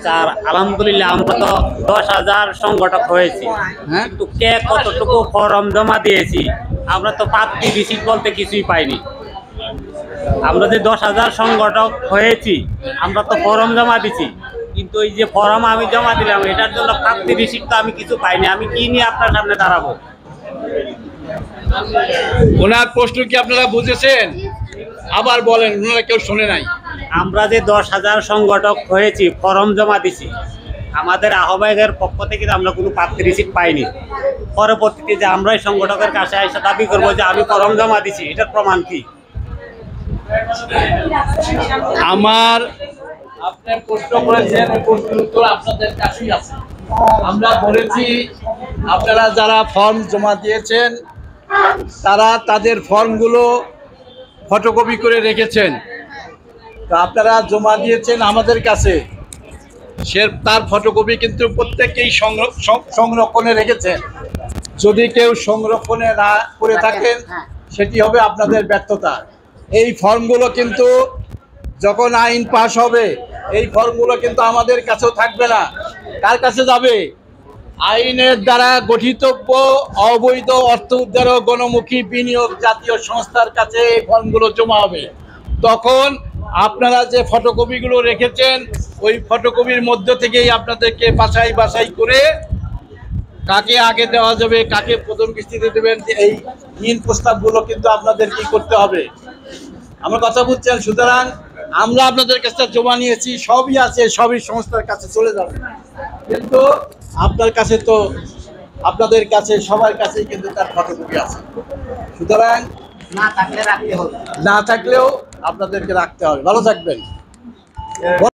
Sir আলহামদুলিল্লাহ আমরা তো 10,000 সংগঠক হয়েছি, হ্যাঁ, কিন্তু কে কতটুকু ফর্ম জমা দিয়েছি আমরা তো প্রাপ্তি রিসিট বলতে কিছুই পাইনি। আমরা যে 10,000 সংগঠক হয়েছি আমরা তো ফর্ম জমা দিছি, কিন্তু এই যে ফর্ম আমি জমা দিলাম এটার জন্য প্রাপ্তি রিসিট তো আমি কিছু পাইনি। আমি কি নিয়ে আপনার সামনে দাঁড়াবো? ওনার প্রশ্ন কি আপনারা বুঝেছেন? আবার বলেন, ওনারা কেউ শোনে নাই। আমরা যে 10,000 সংগঠক হয়েছি ফর্ম জমা দিছি, আমাদের আহ্বায়কের পক্ষ থেকে আমরা কোনো প্রাপ্তি রিসিট পাইনি। পরবর্তীতে যে আমরা এই সংগঠকের কাছে এসে দাবি করবো যে আমি ফর্ম জমা দিছি, এটার প্রমাণ কি? আমার আপনি প্রশ্ন করেছেন, এই প্রশ্নের উত্তর আপনাদের কাছেই আছে। আমরা বলেছি আপনারা যারা ফর্ম জমা দিয়েছেন তারা তাদের ফর্মগুলো ফটোকপি করে রেখেছেন। তো আপনারা জমা দিয়েছেন আমাদের কাছে, তার ফটোকপি কিন্তু প্রত্যেকেই সংরক্ষণে রেখেছেন। যদি কেউ সংরক্ষণে না করে থাকেন সেটি হবে আপনাদের ব্যর্থতা। এই ফর্মগুলো কিন্তু যখন আইন পাস হবে এই ফর্মগুলো কিন্তু আমাদের কাছেও থাকবে না। কার কাছে যাবে? আইনের দ্বারা গঠিতব্য অবৈধ অর্থ উদ্ধার ও গণমুখী বিনিয়োগ জাতীয় সংস্থার কাছে এই ফর্মগুলো জমা হবে। তখন আপনারা যে ফটোকপিগুলো রেখেছেন ওই ফটোকপির মধ্য থেকেই আপনাদেরকে বাছাই করে কাকে আগে দেওয়া যাবে, কাকে প্রথম কিস্তিতে দেবেন, এই ঋণ প্রস্তাবগুলো কিন্তু আপনাদের কি করতে হবে। আমার কথা বুঝছেন? সুতরাং আমরা আপনাদের কাছে জমা নিয়েছি, সবই আছে, সবই সংস্থার কাছে চলে যাবে, কিন্তু আপনার কাছে তো আপনাদের কাছে সবার কাছেই কিন্তু তার ফটোকপি আছে। সুতরাং না থাকলেও আপনাদেরকে রাখতে হবে। ভালো থাকবেন।